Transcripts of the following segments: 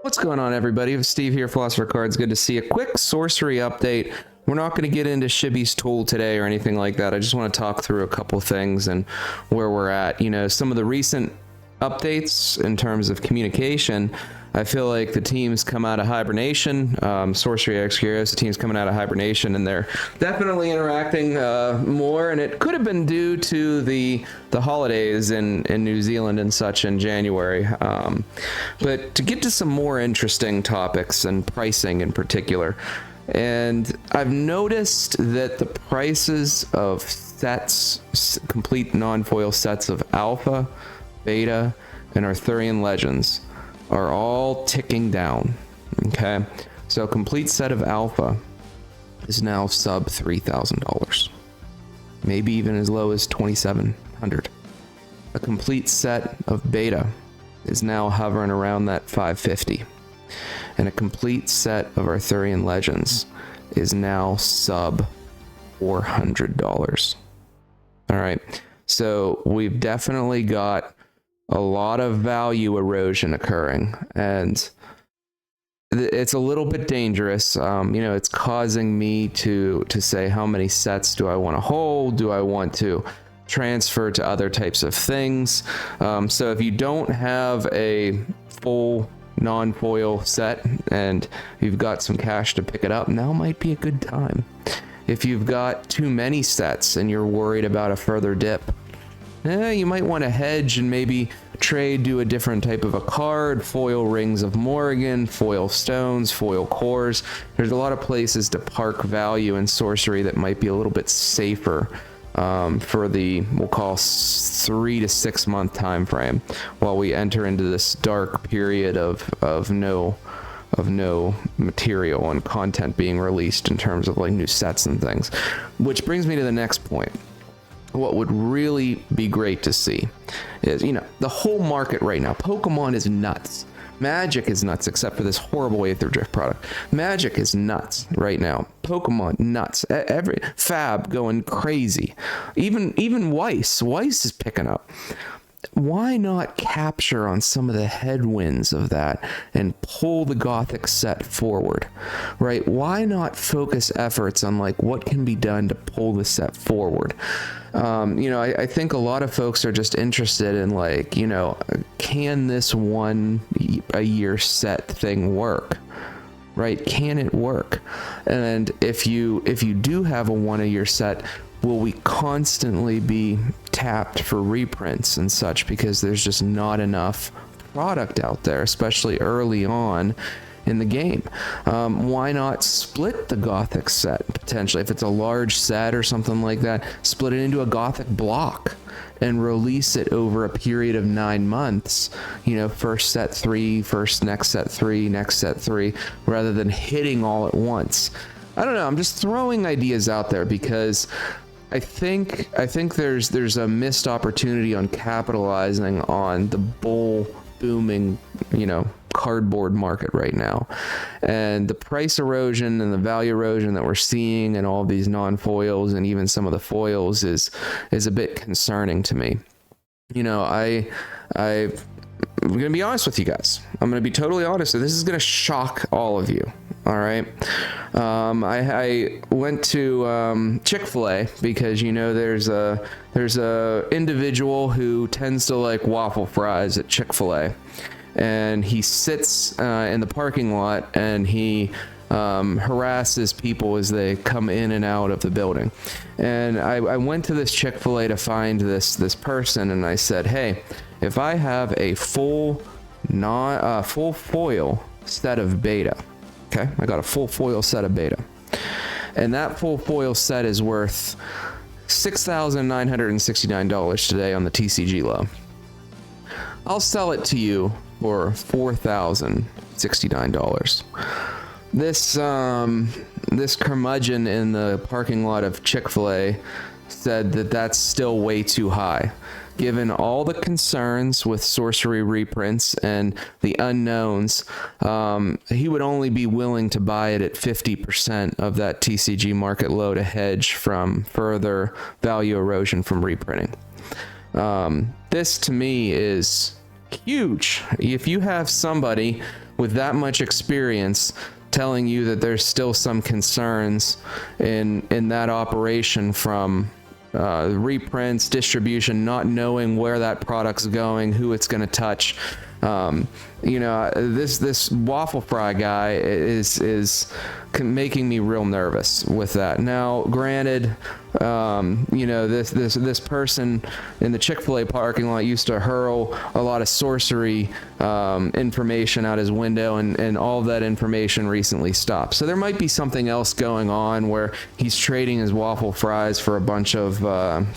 What's going on, everybody? Steve here, Philosopher Cards. Good to see you. Quick sorcery update. We're not going to get into Shibby's tool today or anything like that. I just want to talk through a couple things and where we're at. You know, some of the recent updates in terms of communication. I feel like the team's come out of hibernation. Sorcery X Curious, the team's coming out of hibernation, and they're definitely interacting more. And it could have been due to the holidays in New Zealand and such in January. But to get to some more interesting topics and pricing in particular, and I've noticed that the prices of sets, complete non-foil sets of Alpha, Beta, and Artherion Legends are all ticking down. Okay, so a complete set of Alpha is now sub $3,000, maybe even as low as $2,700. A complete set of Beta is now hovering around that $550, and a complete set of Artherion Legends is now sub $400. All right, so we've definitely got a lot of value erosion occurring, and it's a little bit dangerous. You know, it's causing me to say, how many sets do I want to hold? Do I want to transfer to other types of things? So if you don't have a full non-foil set and you've got some cash to pick it up, now might be a good time. If you've got too many sets and you're worried about a further dip, you might want to hedge and maybe trade, do a different type of a card, foil Rings of Morrigan, foil stones, foil cores. There's a lot of places to park value in sorcery that might be a little bit safer for the, we'll call 3 to 6 month time frame, while we enter into this dark period of no material and content being released in terms of like new sets and things. Which brings me to the next point. What would really be great to see is, you know, the whole market right now, Pokemon is nuts. Magic is nuts, except for this horrible Aether Drift product. Magic is nuts right now. Pokemon, nuts. Every Fab going crazy. Even Weiss is picking up. Why not capture on some of the headwinds of that and pull the Gothic set forward, right? Why not focus efforts on like what can be done to pull the set forward? You know, I think a lot of folks are just interested in like, you know, can this a year set thing work? Right? Can it work? And if you do have a 1 a year set, will we constantly be tapped for reprints and such, because there's just not enough product out there, especially early on in the game? Why not split the Gothic set potentially? If it's a large set or something like that, split it into a Gothic block and release it over a period of 9 months. You know, first set 3, next set 3, next set 3, rather than hitting all at once. I don't know. I'm just throwing ideas out there because I think there's a missed opportunity on capitalizing on the bull booming, you know, cardboard market right now, and the price erosion and the value erosion that we're seeing in all of these non-foils and even some of the foils is a bit concerning to me. You know, I'm gonna be honest with you guys. I'm gonna be totally honest. This is gonna shock all of you. All right. I went to Chick-fil-A because, you know, there's a individual who tends to like waffle fries at Chick-fil-A, and he sits in the parking lot and he harasses people as they come in and out of the building. And I went to this Chick-fil-A to find this person, and I said, hey, if I have a full foil set of Beta, okay, I got a full foil set of Beta, and that full foil set is worth $6,969 today on the TCG low. I'll sell it to you for $4,069. This curmudgeon in the parking lot of Chick-fil-A said that that's still way too high. Given all the concerns with sorcery reprints and the unknowns, he would only be willing to buy it at 50% of that TCG market low to hedge from further value erosion from reprinting. This to me is huge. If you have somebody with that much experience telling you that there's still some concerns in that operation from reprints, distribution, not knowing where that product's going, who it's going to touch. You know, this waffle fry guy is making me real nervous with that. Now, granted, you know, this person in the Chick-fil-A parking lot used to hurl a lot of sorcery information out his window, and all of that information recently stopped. So there might be something else going on where he's trading his waffle fries for a bunch of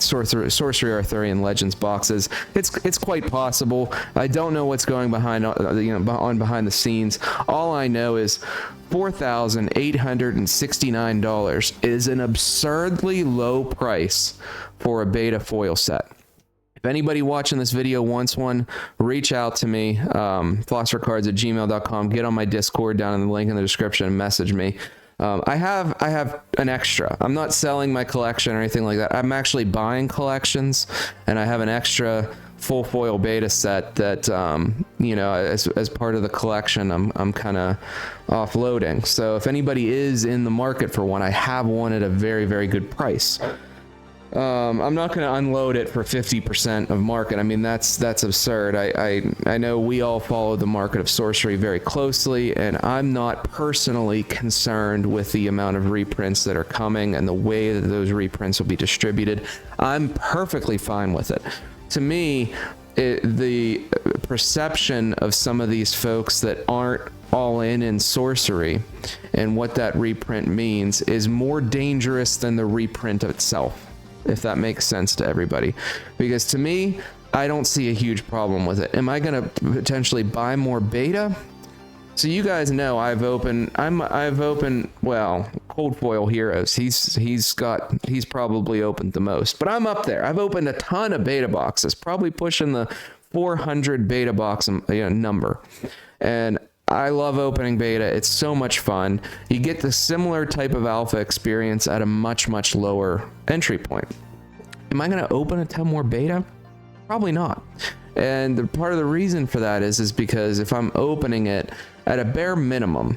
Sorcery Artherion Legends boxes. It's quite possible. I don't know what's going behind behind the scenes. All I know is $4,869 is an absurdly low price for a beta foil set. If anybody watching this video wants one, reach out to me, philosophercards@gmail.com. Get on my Discord down in the link in the description and message me. I have an extra. I'm not selling my collection or anything like that. I'm actually buying collections, and I have an extra full foil beta set that you know, as part of the collection, I'm kind of offloading. So if anybody is in the market for one, I have one at a very, very good price. I'm not going to unload it for 50% of market. I mean, that's absurd. I know we all follow the market of sorcery very closely, and I'm not personally concerned with the amount of reprints that are coming and the way that those reprints will be distributed. I'm perfectly fine with it. To me, the perception of some of these folks that aren't all in sorcery and what that reprint means is more dangerous than the reprint itself, if that makes sense to everybody. Because to me, I don't see a huge problem with it. Am I going to potentially buy more beta? So you guys know I've opened well, Cold Foil Heroes. He's probably opened the most, but I'm up there. I've opened a ton of beta boxes, probably pushing the 400 beta box number. And I love opening beta. It's so much fun. You get the similar type of alpha experience at a much, much lower entry point. Am I going to open a ton more beta? Probably not. And part of the reason for that is because if I'm opening it at a bare minimum,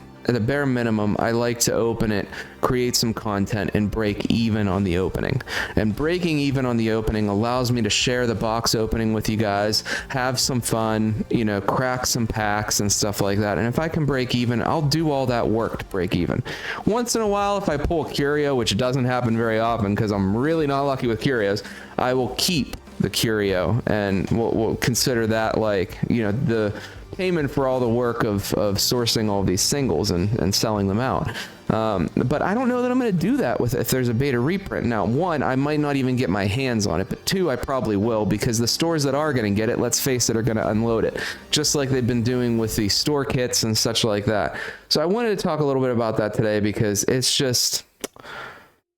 I like to open it, create some content, and break even on the opening. And breaking even on the opening allows me to share the box opening with you guys, have some fun, you know, crack some packs and stuff like that. And if I can break even, I'll do all that work to break even. Once in a while, if I pull a curio, which doesn't happen very often because I'm really not lucky with curios, I will keep the curio, and we'll consider that like, you know, the payment for all the work of sourcing all these singles and selling them out. But I don't know that I'm going to do that with if there's a beta reprint. Now, one, I might not even get my hands on it, but two, I probably will, because the stores that are going to get it, let's face it, are going to unload it, just like they've been doing with the store kits and such like that. So I wanted to talk a little bit about that today, because it's just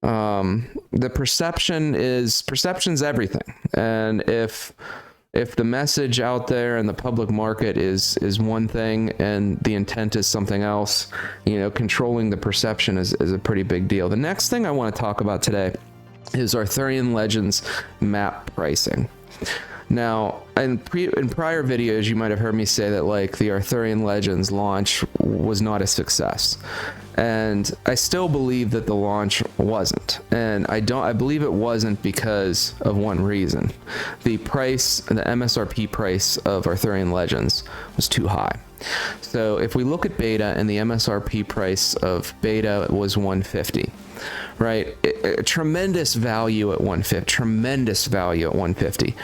the perception's everything. And if the message out there in the public market is one thing and the intent is something else, you know, controlling the perception is a pretty big deal. The next thing I want to talk about today is Artherion Legends map pricing. Now, in prior videos, you might have heard me say that like the Artherion Legends launch was not a success. And I still believe that the launch wasn't. And I believe it wasn't because of one reason. The price, the MSRP price of Artherion Legends was too high. So if we look at beta, and the MSRP price of beta was $150, right? Tremendous value at $150, tremendous value at $150.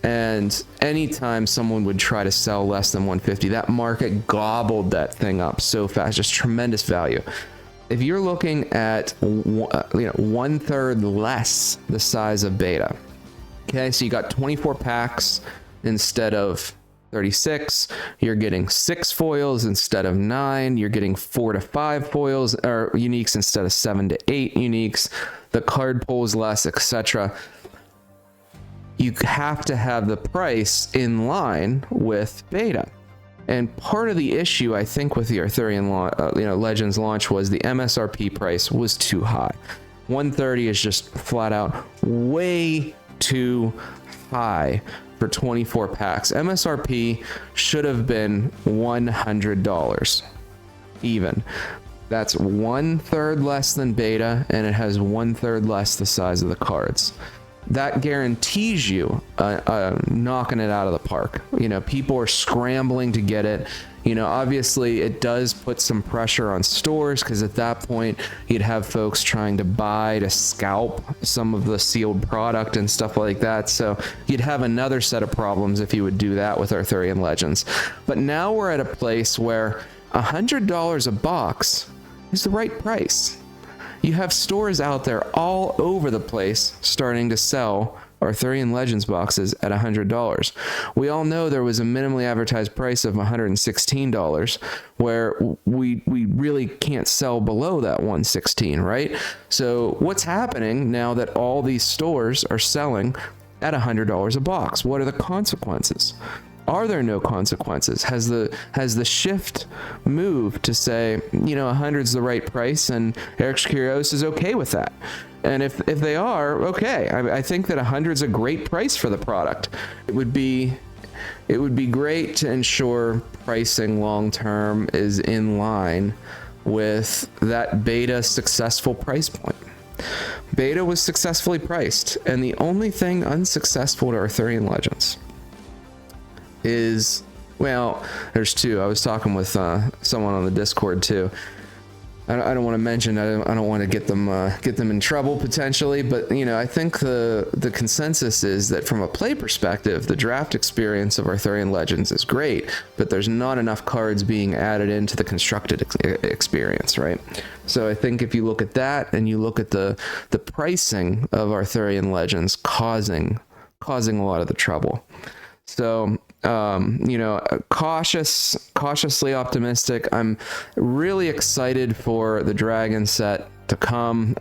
And anytime someone would try to sell less than $150, that market gobbled that thing up so fast, just tremendous value. If you're looking at 1/3 less the size of beta, okay, so you got 24 packs instead of 36, you're getting 6 foils instead of 9, you're getting 4 to 5 foils or uniques instead of 7 to 8 uniques, the card pool is less, etc. You have to have the price in line with beta. And part of the issue, I think, with the Artherion Legends launch was the MSRP price was too high. 130 is just flat out way too high for 24 packs. MSRP should have been $100 even. That's 1/3 less than beta, and it has 1/3 less the size of the cards. That guarantees you knocking it out of the park. You know, people are scrambling to get it. You know, obviously it does put some pressure on stores, because at that point you'd have folks trying to buy to scalp some of the sealed product and stuff like that. So you'd have another set of problems if you would do that with Artherion Legends. But now we're at a place where $100 a box is the right price. You have stores out there all over the place starting to sell Artherion Legends boxes at $100. We all know there was a minimally advertised price of $116, where we really can't sell below that $116, right? So what's happening now that all these stores are selling at $100 a box? What are the consequences? Are there no consequences? Has the shift moved to say, you know, 100's the right price, and Eric's Curios is okay with that? And if they are, okay, I think that 100's a great price for the product. It would be great to ensure pricing long term is in line with that beta successful price point. Beta was successfully priced, and the only thing unsuccessful to Artherion Legends is, well, there's two. I was talking with someone on the Discord too. I don't want to mention. I don't want to get them in trouble potentially. But you know, I think the consensus is that from a play perspective, the draft experience of Artherion Legends is great, but there's not enough cards being added into the constructed experience, right? So I think if you look at that and you look at the pricing of Artherion Legends causing a lot of the trouble. So, you know, cautiously optimistic. I'm really excited for the Dragon set to come.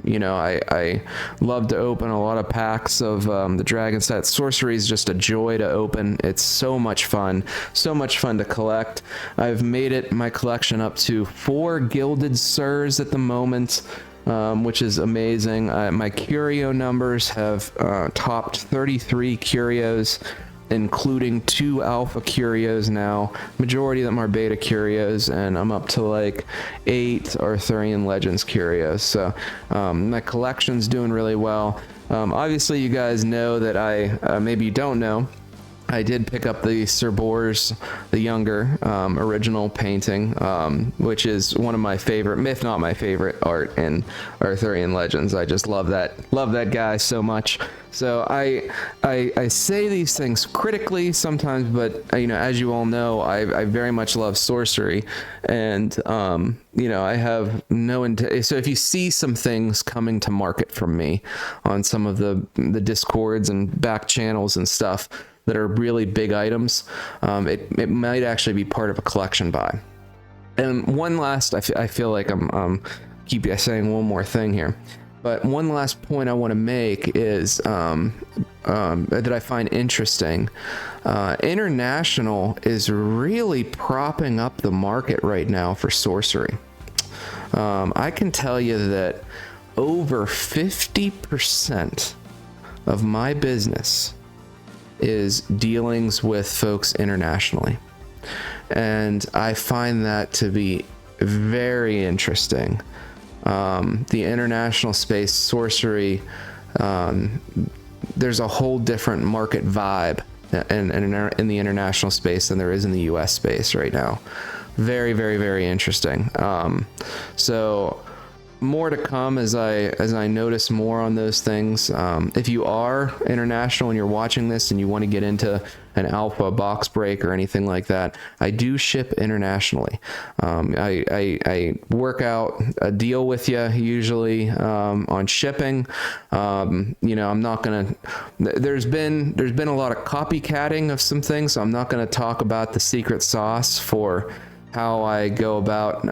You know, I love to open a lot of packs of the Dragon set. Sorcery is just a joy to open. It's so much fun to collect. I've made my collection up to 4 Gilded Sirs at the moment, which is amazing. My curio numbers have topped 33 curios, including 2 alpha curios now. Majority of them are beta curios, and I'm up to like 8 Artherion Legends curios. So my collection's doing really well. Obviously you guys know that maybe you don't know, I did pick up the Sir Bors the Younger original painting, which is one of my favorite, if not my favorite, art in Artherion Legends. I just love that guy so much. So I say these things critically sometimes, but you know, as you all know, I very much love sorcery, and you know, I have no intent. So if you see some things coming to market from me on some of the discords and back channels and stuff that are really big items, it might actually be part of a collection buy. And one last, I feel like I'm keep saying one more thing here, but one last point I want to make is that I find interesting. International is really propping up the market right now for sorcery. I can tell you that over 50% of my business is dealings with folks internationally, and I find that to be very interesting. The international space, sorcery, there's a whole different market vibe in the international space than there is in the US space right now. Very, very, very interesting. So more to come as I notice more on those things. If you are international and you're watching this and you want to get into an alpha box break or anything like that, I do ship internationally. I work out a deal with you usually on shipping. You know, I'm not gonna. There's been a lot of copycatting of some things, so I'm not gonna talk about the secret sauce for how I go about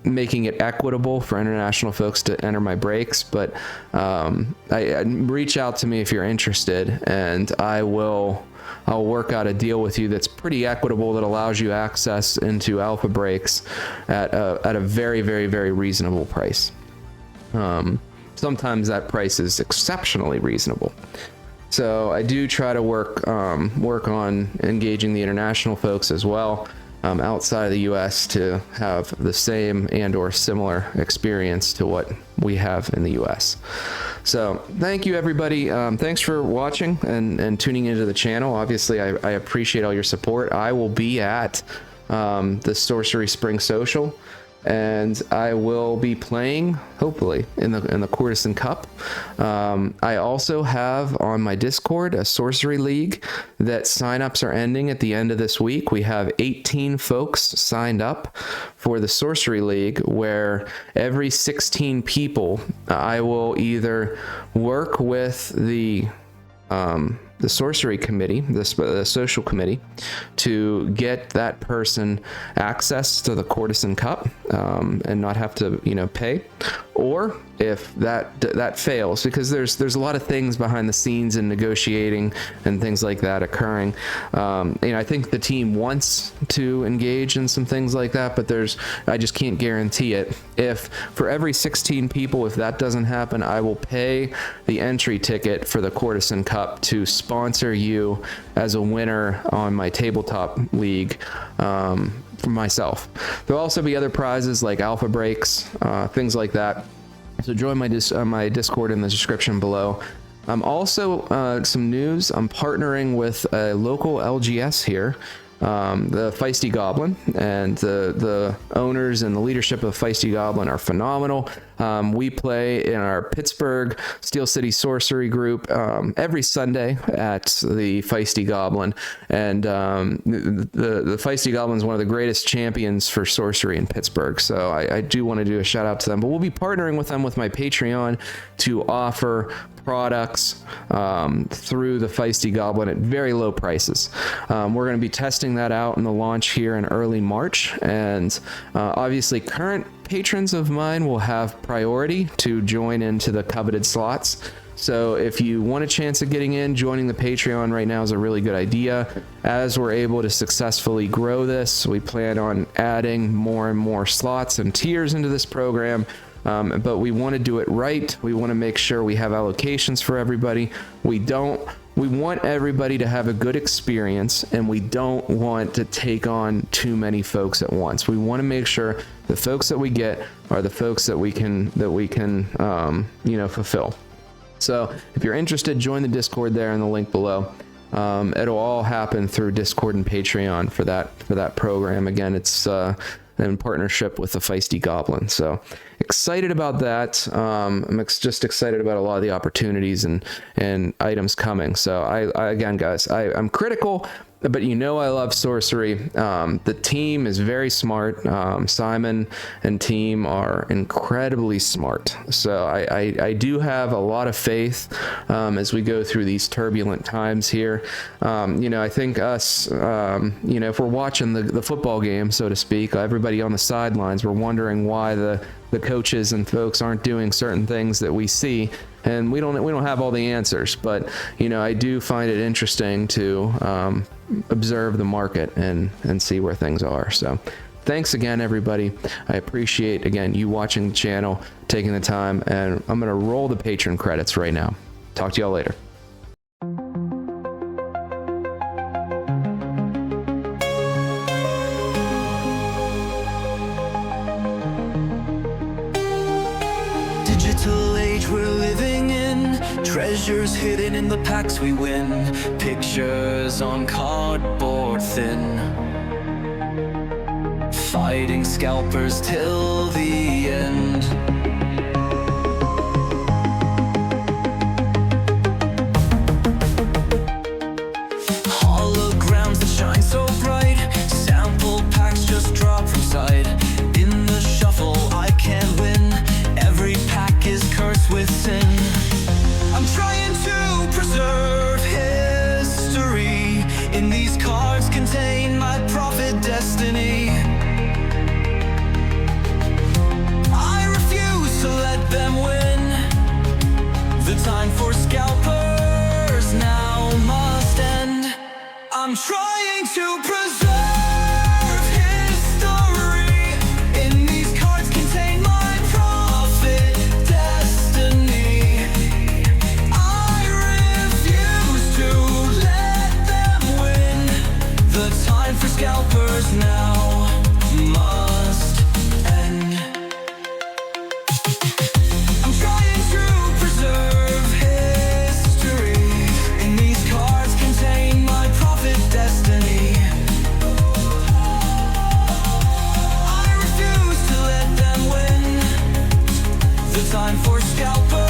making it equitable for international folks to enter my breaks, but I reach out to me if you're interested, and I'll work out a deal with you that's pretty equitable, that allows you access into alpha breaks at a very, very, very reasonable price. Sometimes that price is exceptionally reasonable. So I do try to work on engaging the international folks as well, outside of the US, to have the same and or similar experience to what we have in the US. So thank you, everybody. Thanks for watching and tuning into the channel. Obviously, I appreciate all your support. I will be at the Sorcery Spring Social, and I will be playing, hopefully, in the Courtesan Cup. I also have on my Discord a Sorcery League that signups are ending at the end of this week. We have 18 folks signed up for the Sorcery League, where every 16 people, I will either work with the sorcery committee, the social committee, to get that person access to the Courtesan Cup, and not have to, pay. Or if that fails, because there's a lot of things behind the scenes in negotiating and things like that occurring. I think the team wants to engage in some things like that, but I just can't guarantee it. If for every 16 people, if that doesn't happen, I will pay the entry ticket for the Courtesan Cup to sponsor you as a winner on my tabletop league, for myself. There'll also be other prizes like alpha breaks, things like that. So join my Discord in the description below. Also, some news, I'm partnering with a local LGS here, the Feisty Goblin, and the owners and the leadership of Feisty Goblin are phenomenal. We play in our Pittsburgh Steel City Sorcery group every Sunday at the Feisty Goblin, and the Feisty Goblin is one of the greatest champions for sorcery in Pittsburgh, so I do want to do a shout out to them. But we'll be partnering with them with my Patreon to offer products through the Feisty Goblin at very low prices. We're going to be testing that out in the launch here in early March, and obviously current patrons of mine will have priority to join into the coveted slots. So if you want a chance of getting in, joining the Patreon right now is a really good idea. As we're able to successfully grow this, we plan on adding more and more slots and tiers into this program. But we want to do it right. We want to make sure we have allocations for everybody. We want everybody to have a good experience, and we don't want to take on too many folks at once. We want to make sure the folks that we get are the folks that we can fulfill. So if you're interested, join the Discord there in the link below. It'll all happen through Discord and Patreon for that program. Again, it's in partnership with the Feisty Goblin. So excited about that. I'm just excited about a lot of the opportunities and items coming. So again, guys, I'm critical, but I love sorcery. The team is very smart. Simon and team are incredibly smart. So I do have a lot of faith as we go through these turbulent times here. I think us, if we're watching the football game, so to speak, everybody on the sidelines, we're wondering why the coaches and folks aren't doing certain things that we see, and we don't have all the answers. But I do find it interesting to observe the market and see where things are. So thanks again, everybody. I appreciate, again, you watching the channel, taking the time, and I'm going to roll the patron credits right now. Talk to y'all later. Digital age we're living in, treasures hidden in the packs we win, pictures on cardboard thin, fighting scalpers till the end. Holograms that shine so bright, sample packs just drop from sight. In the shuffle I can't win, every pack is cursed with sin. I'm trying to preserve history, in these cards contain my prophet destiny. I refuse to let them win, the time for scalpers now must end. I'm trying to preserve history, in these cards contain my prophet destiny. I refuse time for scalpers.